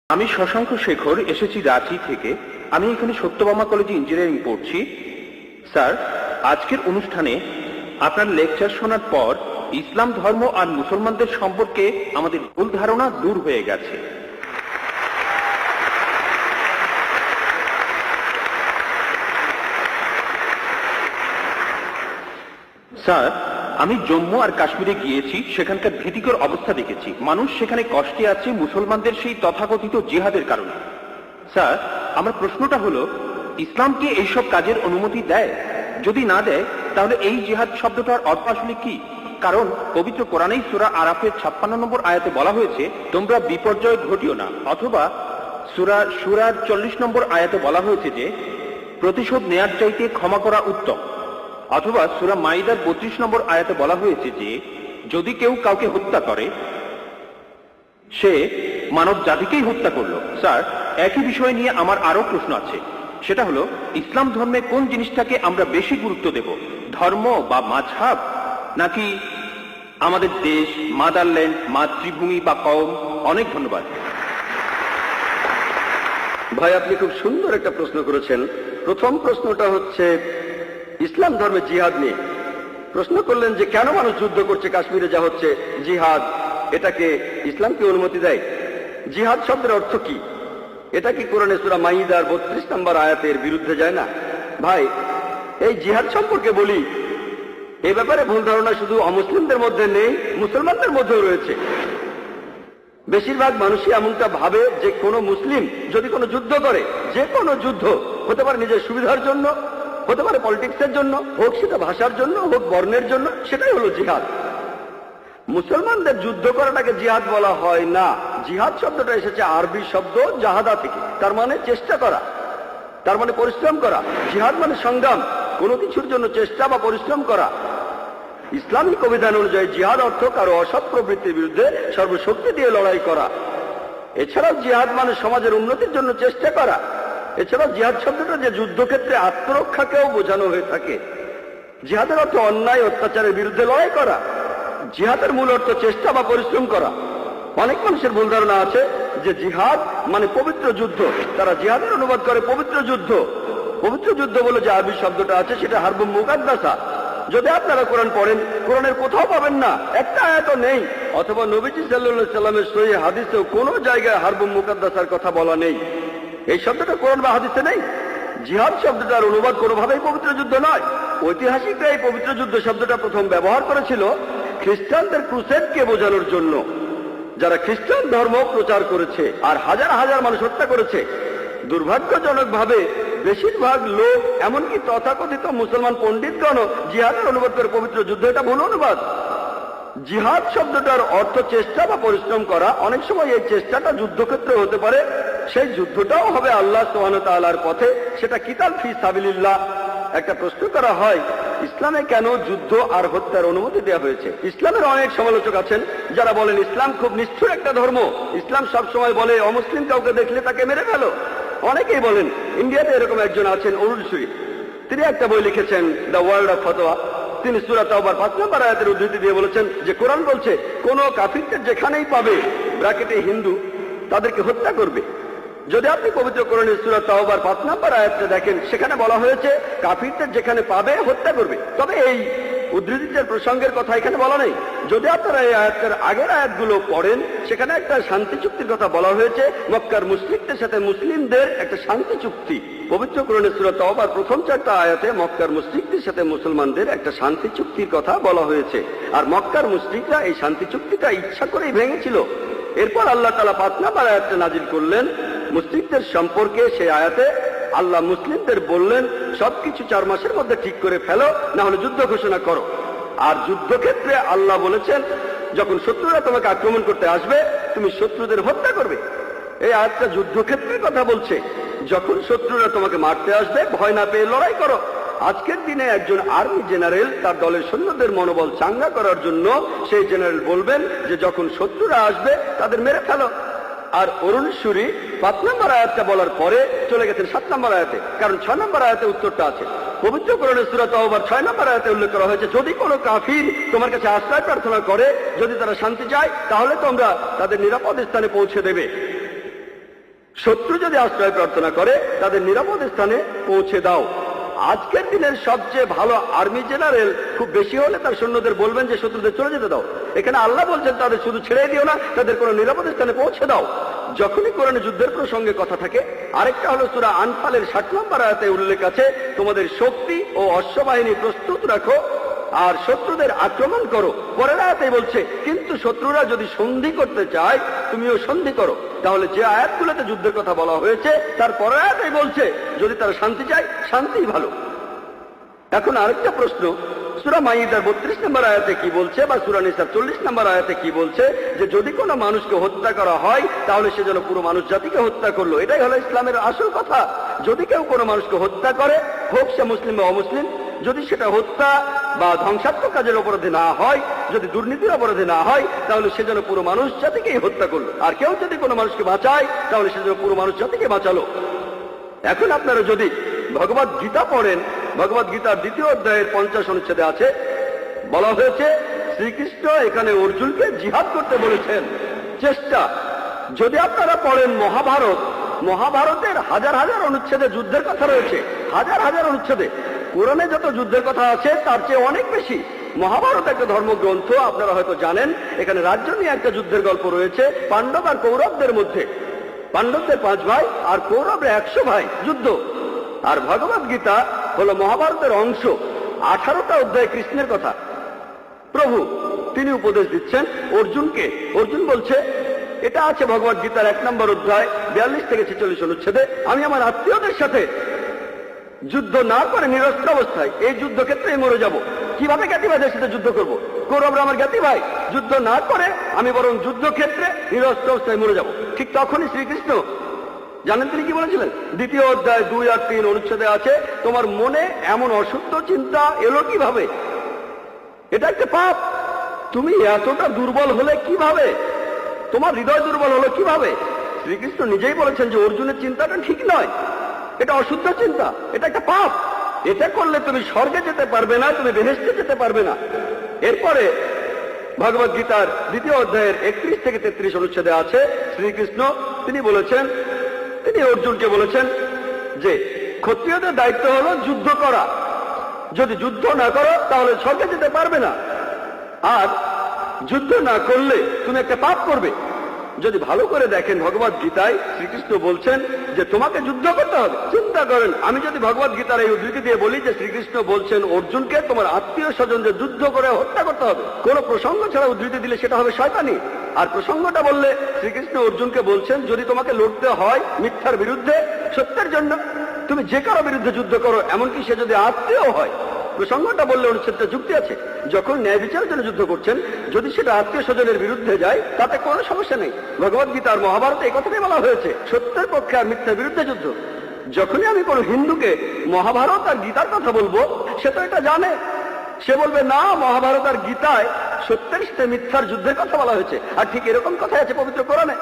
আমি শশাঙ্ক শেখর এসেছি রাঁচি থেকে। আমি এখানে সত্যভামা কলেজে ইঞ্জিনিয়ারিং পড়ছি। স্যার, আজকের অনুষ্ঠানে আপনার লেকচার শোনার পর ইসলাম ধর্ম আর মুসলমানদের সম্পর্কে আমাদের ভুল ধারণা দূর হয়ে গেছে। স্যার, আমি জম্মু আর কাশ্মীরে গিয়েছি, সেখানকার ভীতিকর অবস্থা দেখেছি। মানুষ সেখানে কষ্টে আছে মুসলমানদের সেই তথাকথিত জিহাদের কারণে। স্যার, আমার প্রশ্নটা হলো, ইসলাম কি এইসব কাজের অনুমতি দেয়? যদি না দেয়, তাহলে এই জিহাদ শব্দটার অর্থ আসলে কি? কারণ পবিত্র কোরআনেই সূরা আরাফের 56 নম্বর আয়াতে বলা হয়েছে, তোমরা বিপর্যয় ঘটিও না। অথবা সূরা শুরার 40 নম্বর আয়াতে বলা হয়েছে যে প্রতিশোধ নেয়ার চাইতে ক্ষমা করা উত্তম। অথবা সূরা মাইদার 32 নম্বর আয়াতে বলা হয়েছে যে যদি কেউ কাউকে হত্যা করে সে মানব জাতিকেই হত্যা করলো। স্যার, একই বিষয় নিয়ে আমার আরো প্রশ্ন আছে। সেটা হলো, ইসলাম ধর্মে কোন জিনিসটাকে আমরা বেশি গুরুত্ব দেব, ধর্ম বা মাযহাব, নাকি আমাদের দেশ, মাদারল্যান্ড, মাতৃভূমি বা কওম? অনেক ধন্যবাদ। ভাই, আপনি খুব সুন্দর একটা প্রশ্ন করেছেন। প্রথম প্রশ্নটা হচ্ছে ইসলাম ধর্মে জিহাদ নিয়ে প্রশ্ন করলেন যে কেন মানুষ যুদ্ধ করছে কাশ্মীরে, যা হচ্ছে জিহাদ, এটাকে ইসলাম কি অনুমতি দেয়? জিহাদ শব্দের অর্থ কি? এটা কি কোরআনে সূরা মাইদার 32 নম্বর আয়াতের বিরুদ্ধে যায় না? ভাই, এই জিহাদ সম্পর্কে বলি, এই ব্যাপারে ভুল ধারণা শুধু অমুসলিমদের মধ্যে নেই, মুসলমানদের মধ্যেও রয়েছে। বেশিরভাগ মানুষই এমনটা ভাবে যে কোনো মুসলিম যদি কোনো যুদ্ধ করে, যে কোনো যুদ্ধ হতে পারে নিজের সুবিধার জন্য, হতে পারে পলিটিক্সের জন্য, হোক সেটা ভাষার জন্য, হোক বর্ণের জন্য, সেটাই হলো জিহাদ। মুসলমানদের যুদ্ধ করাটাকে জিহাদ বলা হয় না। জিহাদ শব্দটা এসেছে আরবি শব্দ জাহাদা থেকে, তার মানে চেষ্টা করা, তার মানে পরিশ্রম করা। জিহাদ মানে সংগ্রাম, কোনো কিছুর জন্য চেষ্টা বা পরিশ্রম করা। ইসলামিক অভিধান অনুযায়ী জিহাদ অর্থ কারো অসৎ প্রবৃত্তির বিরুদ্ধে সর্বশক্তি দিয়ে লড়াই করা। এছাড়াও জিহাদ মানে সমাজের উন্নতির জন্য চেষ্টা করা। এছাড়াও জিহাদ শব্দটা যে যুদ্ধক্ষেত্রে আত্মরক্ষাকেও বোঝানো হয়ে থাকে। জিহাদের অর্থ অন্যায় অত্যাচারের বিরুদ্ধে লড়াই করা। জিহাদের মূল অর্থ চেষ্টা বা পরিশ্রম করা। অনেক মানুষের ভুল ধারণা আছে যে জিহাদ মানে পবিত্র যুদ্ধ। তারা জিহাদের অনুবাদ করে পবিত্র যুদ্ধ। পবিত্র যুদ্ধ বলে যে আরবি শব্দটা আছে সেটা হারবুম মুকাদ্দাসা। যদি আপনারা কোরআন পড়েন, কোরআনের কোথাও পাবেন না, একটা আয়াত নেই, অথবা নবীজি সাল্লাল্লাহু আলাইহি সাল্লামের সহিহ হাদিসেও কোনো জায়গায় হারবুম মুকাদ্দাসার কথা বলা নেই। এই শব্দটা কোরআন বা হাদিসে নেই। জিহাদ শব্দটার অনুবাদ কোনোভাবেই পবিত্র যুদ্ধ নয়। ঐতিহাসিকরা এই পবিত্র যুদ্ধ শব্দটা প্রথম ব্যবহার করেছিল খ্রিস্টানদের ক্রুসেডকে বোঝানোর জন্য, যারা খ্রিস্টান ধর্ম প্রচার করেছে আর হাজার হাজার মানুষ হত্যা করেছে। দুর্ভাগ্যজনকভাবে বেশিরভাগ লোক, এমনকি তথাকথিত মুসলমান পণ্ডিতগণ জিহাদের অনুবাদ করে পবিত্র যুদ্ধ। এটা ভুল অনুবাদ। জিহাদ শব্দটার অর্থ চেষ্টা বা পরিশ্রম করা। অনেক সময় এই চেষ্টাটা যুদ্ধক্ষেত্রে হতে পারে, সেই যুদ্ধটাও হবে আল্লাহ সুবহানাহু ওয়া তাআলার পথে, সেটা কিতাল ফি সাবিলিল্লাহ। একটা প্রশ্ন করা হয়, ইসলামে কেন যুদ্ধ আর হত্যার অনুমতি দেওয়া হয়েছে? ইসলামের অনেক সমালোচক আছেন যারা বলেন ইসলাম খুব নিষ্ঠুর একটা ধর্ম। ইসলাম সবসময় বলে অমুসলিম কাউকে দেখলে তাকে মেরে ফেলো। অনেকেই বলেন, ইন্ডিয়াতে এরকম একজন আছেন অরুণ সুরি, তিনি একটা বই লিখেছেন দ্য ওয়ার্ল্ড অফ ফতোয়া। তিনি সূরা তাওবার 5 নম্বর আয়াতের উদ্ধৃতি দিয়ে বলেছেন যে কোরআন বলছে কোন কাফিরদের যেখানেই পাবে, ব্র্যাকেটে হিন্দু, তাদেরকে হত্যা করবে। যদি আপনি পবিত্র কোরআনের সূরা তাওবার 5 নম্বর আয়াতটা দেখেন, সেখানে বলা হয়েছে কাফিরদের যেখানে পাবে হত্যা করবে। তবে এই উদ্ধৃতির প্রসঙ্গের কথা এখানে বলা নেই। যদি আপনারা এই আয়াতের আগের আয়াতগুলো পড়েন, সেখানে একটা শান্তি চুক্তির কথা বলা হয়েছে, মক্কার মুশরিকদের সাথে মুসলিমদের একটা শান্তি চুক্তি। পবিত্র কোরআনের সূরা তাওবার প্রথম 4টা আয়াতে মক্কার মুশরিকদের সাথে মুসলমানদের একটা শান্তি চুক্তির কথা বলা হয়েছে। আর মক্কার মুশরিকরা এই শান্তি চুক্তিটা ইচ্ছা করেই ভেঙেছিল। এরপর আল্লাহ তাআলা 5 নম্বর আয়াতটা নাজিল করলেন মুশরিকদের সম্পর্কে। সেই আয়াতে আল্লাহ মুসলিমদের বললেন, সবকিছু 4 মাসের মধ্যে ঠিক করে ফেলো, না হলে যুদ্ধ ঘোষণা করো। আর যুদ্ধক্ষেত্রে আল্লাহ বলেছেন, যখন শত্রুরা তোমাকে আক্রমণ করতে আসবে, তুমি শত্রুদের হত্যা করবে। এই আয়াতটা যুদ্ধক্ষেত্রের কথা বলছে। যখন শত্রুরা তোমাকে মারতে আসবে, ভয় না পেয়ে লড়াই করো। আজকের দিনে একজন আর্মি জেনারেল তার দলের সৈন্যদের মনোবল চাঙ্গা করার জন্য সেই জেনারেল বলবেন যে যখন শত্রুরা আসবে তাদের মেরে ফেলো। আর অরুণ সুরি 5 নম্বর আয়াতটা বলার পরে চলে গেছেন 7 নম্বর আয়াতে, কারণ 6 নম্বর আয়াতে উত্তরটা আছে। পবিত্র কোরআনের সূরা তাওবার 6 নম্বর আয়াতে উল্লেখ করা হয়েছে, যদি কোনো কাফির তোমার কাছে আশ্রয় প্রার্থনা করে, যদি তারা শান্তি চায়, তাহলে তোমরা তাদের নিরাপদ স্থানে পৌঁছে দেবে। শত্রু যদি আশ্রয় প্রার্থনা করে তাদের নিরাপদ স্থানে পৌঁছে দাও। আজকের দিনের সবচেয়ে ভালো আর্মি জেনারেল খুব বেশি হলে তার সৈন্যদের বলবেন যে শত্রুদের চলে যেতে দাও। এখানে আল্লাহ বলছেন তাদের শুধু ছেড়ে দিও না, তাদের কোনো নিরাপদ স্থানে পৌঁছে দাও। যখনই কোরআনে যুদ্ধের প্রসঙ্গে কথা থাকে, আরেকটা হলো সূরা আনফালের 60 নম্বর আয়াতে উল্লেখ আছে, তোমাদের শক্তি ও অশ্ববাহিনী প্রস্তুত রাখো আর শত্রুদের আক্রমণ করো। পরের আয়াতে বলছে কিন্তু শত্রুরা যদি সন্ধি করতে চায় তুমিও সন্ধি করো। তাহলে যে আয়াতগুলোতে যুদ্ধের কথা বলা হয়েছে তার পরের আয়াতেই বলছে যদি তারা শান্তি চায় শান্তিই ভালো। এখন আরেকটা প্রশ্ন, সূরা মাইদার 32 নম্বর আয়াতে কি বলছে বা সূরা নিসার 40 নম্বর আয়াতে কি বলছে যে যদি কোনো মানুষকে হত্যা করা হয় তাহলে সে যেন পুরো মানুষ জাতিকে হত্যা করলো। এটাই হলো ইসলামের আসল কথা। যদি কেউ কোনো মানুষকে হত্যা করে, হোক সে মুসলিম বা অমুসলিম, যদি সেটা হত্যা বা ধ্বংসাত্মক কাজের অপরাধে না হয়, যদি দুর্নীতির অপরাধে না হয়, তাহলে সে যেন পুরো মানুষ জাতিকেই হত্যা করলো। আর কেউ যদি কোনো মানুষকে বাঁচায় তাহলে সে যেন পুরো মানুষ জাতিকে বাঁচালো। এখন আপনারা যদি ভগবত গীতা পড়েন, ভগবত গীতার 2য় অধ্যায়ের 50 অনুচ্ছেদে আছে, বলা হয়েছে শ্রীকৃষ্ণ এখানে অর্জুনকে জিহাদ করতে বলেছেন। চেষ্টা, যদি আপনারা পড়েন মহাভারত, মহাভারতের হাজার হাজার অনুচ্ছেদে যুদ্ধের কথা রয়েছে, হাজার হাজার অনুচ্ছেদে। কোরআনে যত যুদ্ধের কথা আছে তার চেয়ে অনেক বেশি। মহাভারত একটা ধর্মগ্রন্থ, আপনারা হয়তো জানেন। এখানে রাজ্য নিয়ে একটা যুদ্ধের গল্প রয়েছে পাণ্ডব আর কৌরবদের মধ্যে। পাণ্ডবদের 5 ভাই আর কৌরবরা 100 ভাই, যুদ্ধ। আর ভগবত গীতা হলো মহাভারতের অংশ। 18টা অধ্যায় কৃষ্ণের কথা। প্রভু তিনি উপদেশ দিচ্ছেন অর্জুনকে। অর্জুন বলছে, এটা আছে ভগবত গীতার 1 নম্বর অধ্যায় 42 থেকে 46 অনুচ্ছেদে, আমি আমার আত্মীয়দের সাথে যুদ্ধ না করে নিরস্ত্র অবস্থায় এই যুদ্ধক্ষেত্রে মরে যাব। কিভাবে জ্ঞাতি ভাইদের সাথে যুদ্ধ করব? কৌরবরা আমার জ্ঞাতি ভাই, যুদ্ধ না করে আমি বরং যুদ্ধক্ষেত্রে নিরস্ত্র অবস্থায় মরে যাব। ঠিক তখনই শ্রীকৃষ্ণ জানেন তিনি কি বলেছিলেন? 2য় অধ্যায় 2 আর 3 অনুচ্ছেদে আছে, তোমার মনে এমন অশুদ্ধ চিন্তা এলো কিভাবে? এটা একটা পাপ। তুমি এতটা দুর্বল হলে কিভাবে? তোমার হৃদয় দুর্বল হলো কিভাবে? শ্রীকৃষ্ণ নিজেই বলেছেন যে অর্জুনের চিন্তাটা ঠিক নয়, এটা অশুদ্ধ চিন্তা, এটা একটা পাপ। এটা করলে তুমি স্বর্গে যেতে পারবে না, তুমি বেহেশতে যেতে পারবে না। এরপরে ভগবত গীতার 2য় অধ্যায়ের 31 থেকে 33 অনুচ্ছেদে আছে, শ্রীকৃষ্ণ তিনি বলেছেন, তিনি অর্জুনকে বলেছেন যে ক্ষত্রিয়দের দায়িত্ব হলো যুদ্ধ করা। যদি যুদ্ধ না করো তাহলে স্বর্গে যেতে পারবে না, আর যুদ্ধ না করলে তুমি একটা পাপ করবে। যদি ভালো করে দেখেন ভগবত গীতায় শ্রীকৃষ্ণ বলছেন যে তোমাকে যুদ্ধ করতে হবে। চিন্তা করেন, আমি যদি ভগবত গীতার এই উদ্ধৃতি দিয়ে বলি যে শ্রীকৃষ্ণ বলছেন অর্জুনকে তোমার আত্মীয় স্বজনদের যুদ্ধ করে হত্যা করতে হবে, কোন প্রসঙ্গ ছাড়া উদ্ধৃতি দিলে সেটা হবে শয়তানি। আর প্রসঙ্গটা বললে শ্রীকৃষ্ণ অর্জুনকে বলছেন যদি তোমাকে লড়তে হয় মিথ্যার বিরুদ্ধে, সত্যের জন্য, তুমি যে কারো বিরুদ্ধে যুদ্ধ করো, এমনকি সে যদি আত্মীয় হয়। প্রসঙ্গটা বললে অনুচ্ছেদটা যুক্তি আছে। যখন ন্যায় বিচারের জন্য যুদ্ধ করছেন, যদি সেটা আত্মীয় স্বজনের বিরুদ্ধে যায় তাতে কোনো সমস্যা নেই। ভগবত গীতা আর মহাভারতে এই কথাটাই বলা হয়েছে, সত্যের পক্ষে আর মিথ্যার বিরুদ্ধে যুদ্ধ। যখনই আমি কোনো হিন্দুকে মহাভারত আর গীতার কথা বলবো, সে তো এটা জানে। সে বলবে না, মহাভারত আর গীতায় সত্যের সাথে মিথ্যার যুদ্ধের কথা বলা হয়েছে, আর ঠিক এরকম কথাই আছে পবিত্র কোরআনে।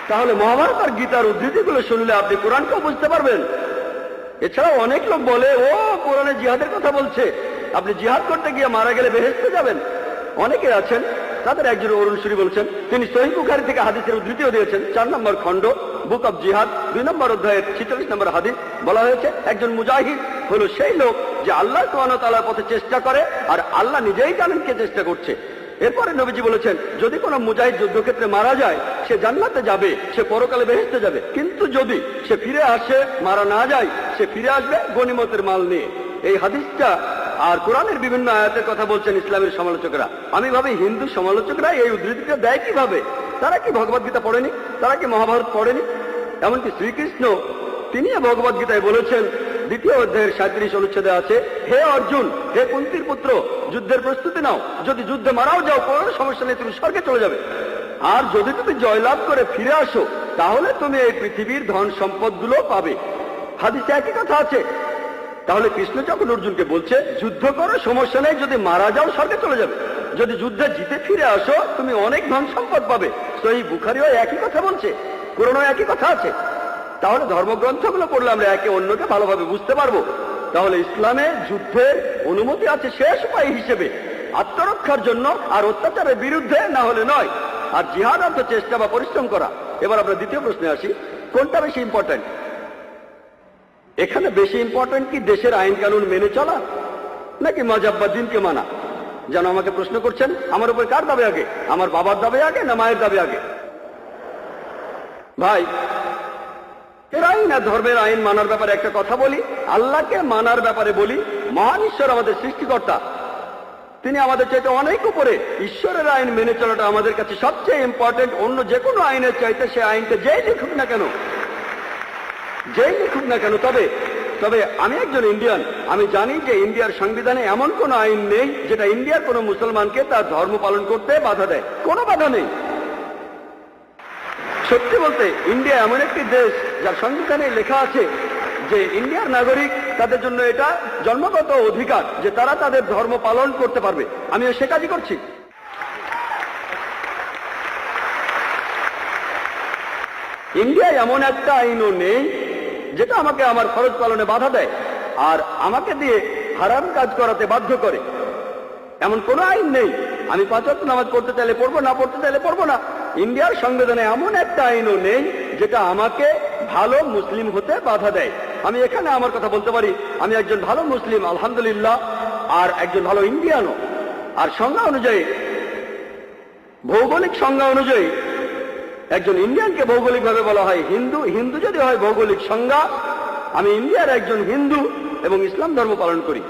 তাহলে মহাভারত আর গীতার উদ্ধৃতিগুলো শুনলে আপনি কোরআনকেও বুঝতে পারবেন। এছাড়াও অনেক লোক বলে ও কোরআনে জিহাদের কথা বলছে, আপনি জিহাদ করতে গিয়ে মারা গেলে বেহেশতে যাবেন। অনেকে আছেন, তাদের একজন অরুণ সুরি বলছেন, তিনি সহিহ বুখারী থেকে হাদিসের উদ্ধৃতিও দিয়েছেন। 4 নম্বর খণ্ড বুক অব জিহাদ 2 নম্বর অধ্যায়ের 46 নম্বর হাদিস বলা হয়েছে, একজন মুজাহিদ হলো সেই লোক যে আল্লাহ সুবহানাহু ওয়া তাআলার পথে চেষ্টা করে, আর আল্লাহ নিজেই জানেন কে চেষ্টা করছে। এরপরে নবীজি বলেছেন যদি কোনো মুজাহিদ যুদ্ধক্ষেত্রে মারা যায় সে জান্নাতে যাবে, সে পরকালে বেহেশতে যাবে। কিন্তু যদি সে ফিরে আসে, মারা না যায়, সে ফিরে আসবে গনিমতের মাল নিয়ে। এই হাদিসটা আর কোরআনের বিভিন্ন আয়াতের কথা বলছেন ইসলামের সমালোচকরা। আমি ভাবি হিন্দু সমালোচকরা এই উদ্ধৃতিটা দেয় কিভাবে? তারা কি ভগবত গীতা পড়েনি? তারা কি মহাভারত পড়েনি? এমনকি শ্রীকৃষ্ণ তিনি ভগবত গীতায় বলেছেন 2য় অধ্যায়ের 37 অনুচ্ছেদে আছে, হে অর্জুন, হে কুন্তির পুত্র, যুদ্ধের প্রস্তুতি নাও। যদি যুদ্ধে মারাও যাও কোনো সমস্যা নেই, তুমি স্বর্গে চলে যাবে। আর যদি তুমি জয়লাভ করে ফিরে আসো তাহলে তুমি এই পৃথিবীর ধন সম্পদগুলো পাবে। হাদিসে একই কথা আছে। তাহলে কৃষ্ণ যখন অর্জুনকে বলছে যুদ্ধ করো, সমস্যা নেই, যদি মারা যাও স্বর্গে চলে যাবে, যদি যুদ্ধে জিতে ফিরে আসো তুমি অনেক ধন সম্পদ পাবে। সহিহ বুখারীও একই কথা বলছে, কোরআনেও একই কথা আছে। তাহলে ধর্মগ্রন্থগুলো পড়লে আমরা একে অন্যকে ভালোভাবে বুঝতে পারবো। তাহলে ইসলামে যুদ্ধের অনুমতি আছে শেষ উপায় হিসেবে, আত্মরক্ষার জন্য আর অত্যাচারের বিরুদ্ধে, না হলে নয়। আর জিহাদ অর্থ চেষ্টা বা পরিশ্রম করা। এবার আমরা দ্বিতীয় প্রশ্নে আসি, কোনটা বেশি ইম্পর্টেন্ট? এখানে বেশি ইম্পর্টেন্ট কি দেশের আইন কানুন মেনে চলা, নাকি মাযহাব বা দিনকে মানা? যেন আমাকে প্রশ্ন করছেন, আমার উপর কার দাবি আগে? আমার বাবার দাবি আগে না মায়ের দাবি আগে? ভাই, এর আইন আর ধর্মের আইন মানার ব্যাপারে একটা কথা বলি, আল্লাহকে মানার ব্যাপারে বলি। মহান ঈশ্বর আমাদের সৃষ্টিকর্তা, তিনি আমাদের চাইতে অনেক উপরে। ঈশ্বরের আইন মেনে চলাটা আমাদের কাছে সবচেয়ে ইম্পর্টেন্ট, অন্য যে কোনো আইনের চাইতে। সে আইনটা যেই লিখুক না কেন, যেই লিখুক না কেন। তবে আমি একজন ইন্ডিয়ান, আমি জানি যে ইন্ডিয়ার সংবিধানে এমন কোন আইন নেই যেটা ইন্ডিয়ার কোনো মুসলমানকে তার ধর্ম পালন করতে বাধা দেয়। কোনো বাধা নেই। সত্যি বলতে ইন্ডিয়া এমন একটি দেশ যার সংবিধানে লেখা আছে যে ইন্ডিয়ার নাগরিক, তাদের জন্য এটা জন্মগত অধিকার যে তারা তাদের ধর্ম পালন করতে পারবে। আমিও সে কাজই করছি। ইন্ডিয়ায় এমন একটা আইনও নেই যেটা আমাকে আমার ফরজ পালনে বাধা দেয় আর আমাকে দিয়ে হারাম কাজ করাতে বাধ্য করে। এমন কোনো আইন নেই। আমি 5 ওয়াক্ত নামাজ পড়তে চাইলে পড়বো, না পড়তে চাইলে পড়বো না। ইন্ডিয়ার সংবিধানে এমন একটা আইনও নেই যেটা আমাকে ভালো মুসলিম হতে বাধা দেয়। আমি এখানে আমার কথা বলতে পারি, আমি একজন ভালো মুসলিম আলহামদুলিল্লাহ, আর একজন ভালো ইন্ডিয়ানও। আর সংজ্ঞা অনুযায়ী, ভৌগোলিক সংজ্ঞা অনুযায়ী একজন ইন্ডিয়ানকে ভৌগোলিকভাবে বলা হয় হিন্দু। হিন্দু যদি হয় ভৌগোলিক সংজ্ঞা, আমি ইন্ডিয়ার একজন হিন্দু এবং ইসলাম ধর্ম পালন করি।